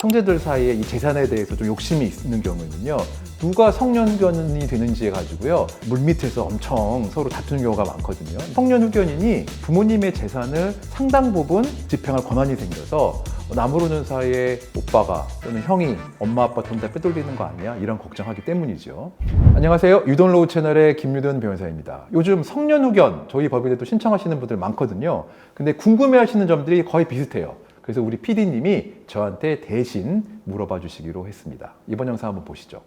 형제들 사이에 이 재산에 대해서 좀 욕심이 있는 경우에는요, 누가 성년 후견인이 되는지에 가지고요, 물밑에서 엄청 서로 다투는 경우가 많거든요. 성년 후견인이 부모님의 재산을 상당 부분 집행할 권한이 생겨서 나무르는 사이에 오빠가 또는 형이 엄마 아빠 돈 다 빼돌리는 거 아니야? 이런 걱정하기 때문이죠. 안녕하세요. 유돈로우 채널의 김유돈 변호사입니다. 요즘 성년 후견 저희 법인에도 신청하시는 분들 많거든요. 근데 궁금해하시는 점들이 거의 비슷해요. 그래서 우리 PD님이 저한테 대신 물어봐 주시기로 했습니다. 이번 영상 한번 보시죠.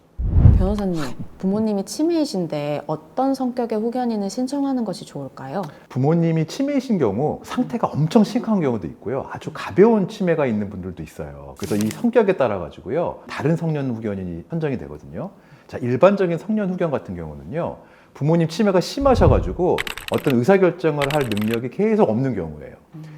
변호사님, 부모님이 치매이신데 어떤 성격의 후견인을 신청하는 것이 좋을까요? 부모님이 치매이신 경우 상태가 엄청 심각한 경우도 있고요. 아주 가벼운 치매가 있는 분들도 있어요. 그래서 이 성격에 따라 가지고요, 다른 성년 후견인이 선정이 되거든요. 자, 일반적인 성년 후견 같은 경우는요, 부모님 치매가 심하셔가지고 어떤 의사결정을 할 능력이 계속 없는 경우예요.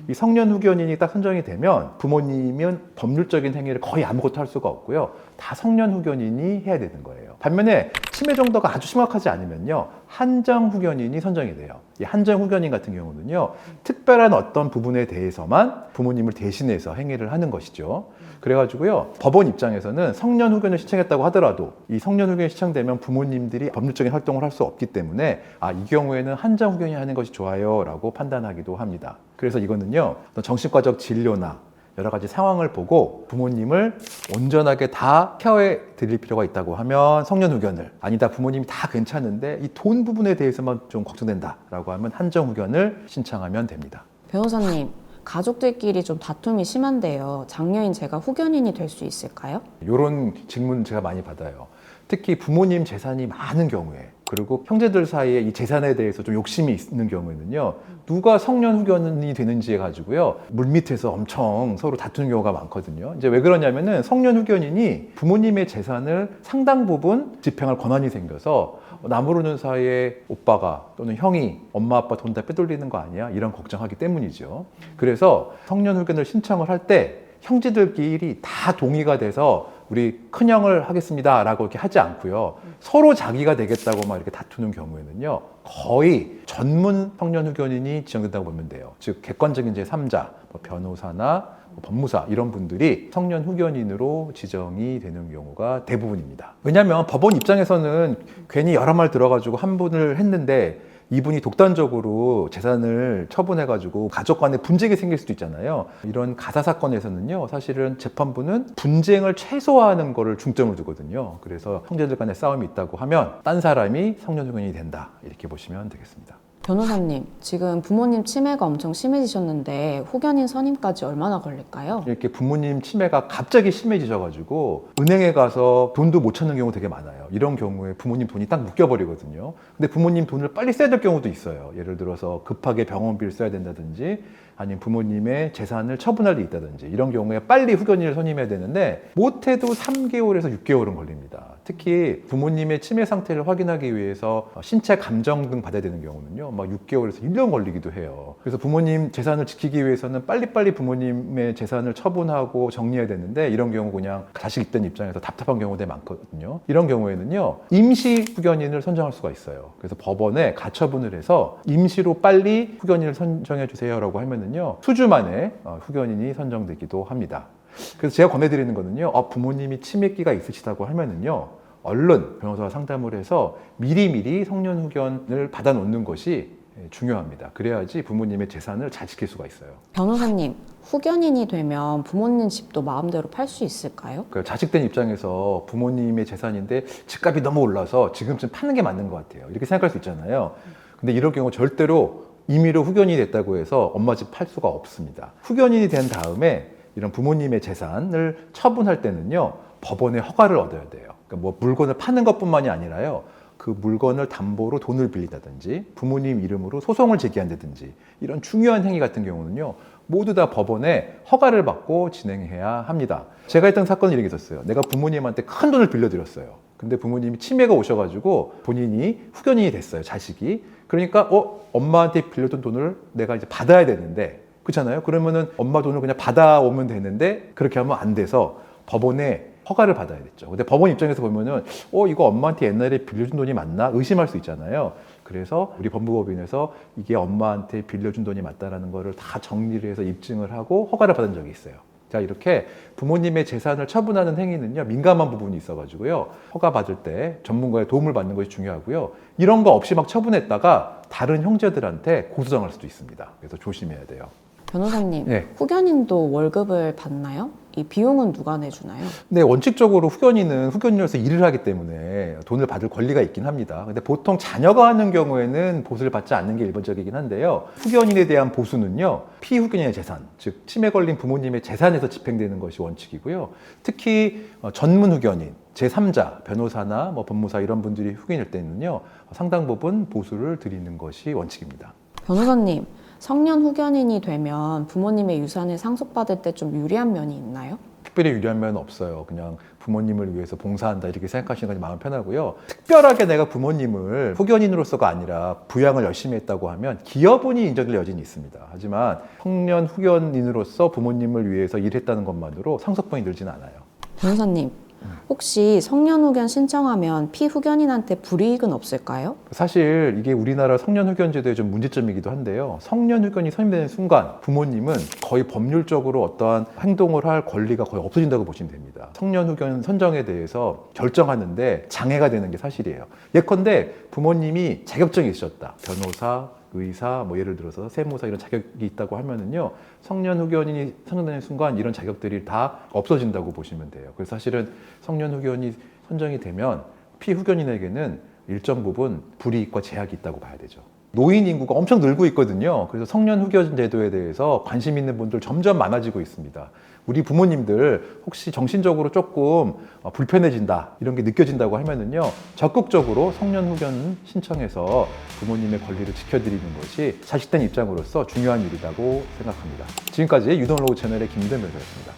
이 성년 후견인이 딱 선정이 되면 부모님은 법률적인 행위를 거의 아무것도 할 수가 없고요. 다 성년 후견인이 해야 되는 거예요. 반면에 치매 정도가 아주 심각하지 않으면요, 한정 후견인이 선정이 돼요. 이 한정 후견인 같은 경우는요, 특별한 어떤 부분에 대해서만 부모님을 대신해서 행위를 하는 것이죠. 그래가지고요, 법원 입장에서는 성년 후견을 신청했다고 하더라도 이 성년 후견이 신청되면 부모님들이 법률적인 활동을 할 수 없기 때문에 이 경우에는 한정 후견이 하는 것이 좋아요 라고 판단하기도 합니다. 그래서 이거는요, 정신과적 진료나 여러 가지 상황을 보고 부모님을 온전하게 다 케어해 드릴 필요가 있다고 하면 성년 후견을, 아니다 부모님이 다 괜찮은데 이 돈 부분에 대해서만 좀 걱정된다 라고 하면 한정 후견을 신청하면 됩니다. 변호사님, 가족들끼리 좀 다툼이 심한데요. 장녀인 제가 후견인이 될 수 있을까요? 이런 질문 제가 많이 받아요. 특히 부모님 재산이 많은 경우에, 그리고 형제들 사이에 이 재산에 대해서 좀 욕심이 있는 경우에는요, 누가 성년 후견인이 되는지에 가지고요, 물밑에서 엄청 서로 다투는 경우가 많거든요. 이제 왜 그러냐면은 성년 후견인이 부모님의 재산을 상당 부분 집행할 권한이 생겨서 나무르는 사이에 오빠가 또는 형이 엄마 아빠 돈 다 빼돌리는 거 아니야? 이런 걱정하기 때문이죠. 그래서 성년 후견을 신청을 할 때 형제들끼리 다 동의가 돼서 우리 큰형을 하겠습니다 라고 이렇게 하지 않고요, 서로 자기가 되겠다고 막 이렇게 다투는 경우에는요, 거의 전문 성년 후견인이 지정된다고 보면 돼요. 즉 객관적인 제3자, 변호사나 법무사 이런 분들이 성년 후견인으로 지정이 되는 경우가 대부분입니다. 왜냐하면 법원 입장에서는 괜히 여러 말 들어가지고 한 분을 했는데 이분이 독단적으로 재산을 처분해가지고 가족 간에 분쟁이 생길 수도 있잖아요. 이런 가사 사건에서는요, 사실은 재판부는 분쟁을 최소화하는 거를 중점을 두거든요. 그래서 형제들 간에 싸움이 있다고 하면 딴 사람이 성년 후견인이 된다, 이렇게 보시면 되겠습니다. 변호사님, 지금 부모님 치매가 엄청 심해지셨는데 후견인 선임까지 얼마나 걸릴까요? 이렇게 부모님 치매가 갑자기 심해지셔가지고 은행에 가서 돈도 못 찾는 경우 되게 많아요. 이런 경우에 부모님 돈이 딱 묶여버리거든요. 근데 부모님 돈을 빨리 써야 될 경우도 있어요. 예를 들어서 급하게 병원비를 써야 된다든지, 아니면 부모님의 재산을 처분할 일이 있다든지, 이런 경우에 빨리 후견인을 선임해야 되는데 못해도 3개월에서 6개월은 걸립니다. 특히 부모님의 치매 상태를 확인하기 위해서 신체 감정 등 받아야 되는 경우는요, 막 6개월에서 1년 걸리기도 해요. 그래서 부모님 재산을 지키기 위해서는 빨리빨리 부모님의 재산을 처분하고 정리해야 되는데, 이런 경우 그냥 자식 있던 입장에서 답답한 경우도 많거든요. 이런 경우에는요, 임시 후견인을 선정할 수가 있어요. 그래서 법원에 가처분을 해서 임시로 빨리 후견인을 선정해 주세요라고 하면은요, 수주 만에 후견인이 선정되기도 합니다. 그래서 제가 권해드리는 거는요, 부모님이 치매기가 있으시다고 하면은요, 얼른 변호사와 상담을 해서 미리미리 성년 후견을 받아 놓는 것이 중요합니다. 그래야지 부모님의 재산을 잘 지킬 수가 있어요. 변호사님, 후견인이 되면 부모님 집도 마음대로 팔 수 있을까요? 자식된 입장에서 부모님의 재산인데 집값이 너무 올라서 지금쯤 파는 게 맞는 것 같아요, 이렇게 생각할 수 있잖아요. 근데 이럴 경우 절대로 임의로 후견인이 됐다고 해서 엄마 집 팔 수가 없습니다. 후견인이 된 다음에 이런 부모님의 재산을 처분할 때는요, 법원의 허가를 얻어야 돼요. 그러니까 뭐 물건을 파는 것뿐만이 아니라요, 그 물건을 담보로 돈을 빌리다든지 부모님 이름으로 소송을 제기한다든지, 이런 중요한 행위 같은 경우는요, 모두 다 법원에 허가를 받고 진행해야 합니다. 제가 했던 사건은 이렇게 있었어요. 내가 부모님한테 큰 돈을 빌려드렸어요. 근데 부모님이 치매가 오셔가지고 본인이 후견인이 됐어요, 자식이. 그러니까 엄마한테 빌려준 돈을 내가 이제 받아야 되는데, 그렇잖아요. 그러면은 엄마 돈을 그냥 받아오면 되는데 그렇게 하면 안 돼서 법원에 허가를 받아야 됐죠. 근데 법원 입장에서 보면은 이거 엄마한테 옛날에 빌려준 돈이 맞나 의심할 수 있잖아요. 그래서 우리 법무법인에서 이게 엄마한테 빌려준 돈이 맞다라는 거를 다 정리를 해서 입증을 하고 허가를 받은 적이 있어요. 자, 이렇게 부모님의 재산을 처분하는 행위는요, 민감한 부분이 있어가지고요, 허가 받을 때 전문가의 도움을 받는 것이 중요하고요. 이런 거 없이 막 처분했다가 다른 형제들한테 고소당할 수도 있습니다. 그래서 조심해야 돼요. 변호사님, 네. 후견인도 월급을 받나요? 이 비용은 누가 내주나요? 네, 원칙적으로 후견인은 후견인으로서 일을 하기 때문에 돈을 받을 권리가 있긴 합니다. 근데 보통 자녀가 하는 경우에는 보수를 받지 않는 게 일반적이긴 한데요. 후견인에 대한 보수는요, 피후견인의 재산, 즉 치매 걸린 부모님의 재산에서 집행되는 것이 원칙이고요. 특히 전문 후견인, 제3자, 변호사나 뭐 법무사 이런 분들이 후견일 때는요, 상당 부분 보수를 드리는 것이 원칙입니다. 변호사님, 성년 후견인이 되면 부모님의 유산을 상속받을 때 좀 유리한 면이 있나요? 특별히 유리한 면은 없어요. 그냥 부모님을 위해서 봉사한다 이렇게 생각하시는 것이 마음 편하고요. 특별하게 내가 부모님을 후견인으로서가 아니라 부양을 열심히 했다고 하면 기여분이 인정될 여지는 있습니다. 하지만 청년 후견인으로서 부모님을 위해서 일했다는 것만으로 상속분이 늘지는 않아요. 변호사님, 혹시 성년 후견 신청하면 피후견인한테 불이익은 없을까요? 사실 이게 우리나라 성년 후견 제도의 좀 문제점이기도 한데요. 성년 후견이 선임되는 순간 부모님은 거의 법률적으로 어떠한 행동을 할 권리가 거의 없어진다고 보시면 됩니다. 성년 후견 선정에 대해서 결정하는데 장애가 되는 게 사실이에요. 예컨대 부모님이 자격증이 있으셨다. 변호사, 의사, 뭐 예를 들어서 세무사 이런 자격이 있다고 하면은요, 성년 후견인이 선정되는 순간 이런 자격들이 다 없어진다고 보시면 돼요. 그래서 사실은 성년 후견이 선정이 되면 피후견인에게는 일정 부분 불이익과 제약이 있다고 봐야 되죠. 노인 인구가 엄청 늘고 있거든요. 그래서 성년 후견 제도에 대해서 관심 있는 분들 점점 많아지고 있습니다. 우리 부모님들 혹시 정신적으로 조금 불편해진다 이런 게 느껴진다고 하면은요, 적극적으로 성년 후견 신청해서 부모님의 권리를 지켜드리는 것이 자식된 입장으로서 중요한 일이라고 생각합니다. 지금까지 유동로우 채널의 김대현 변호사였습니다.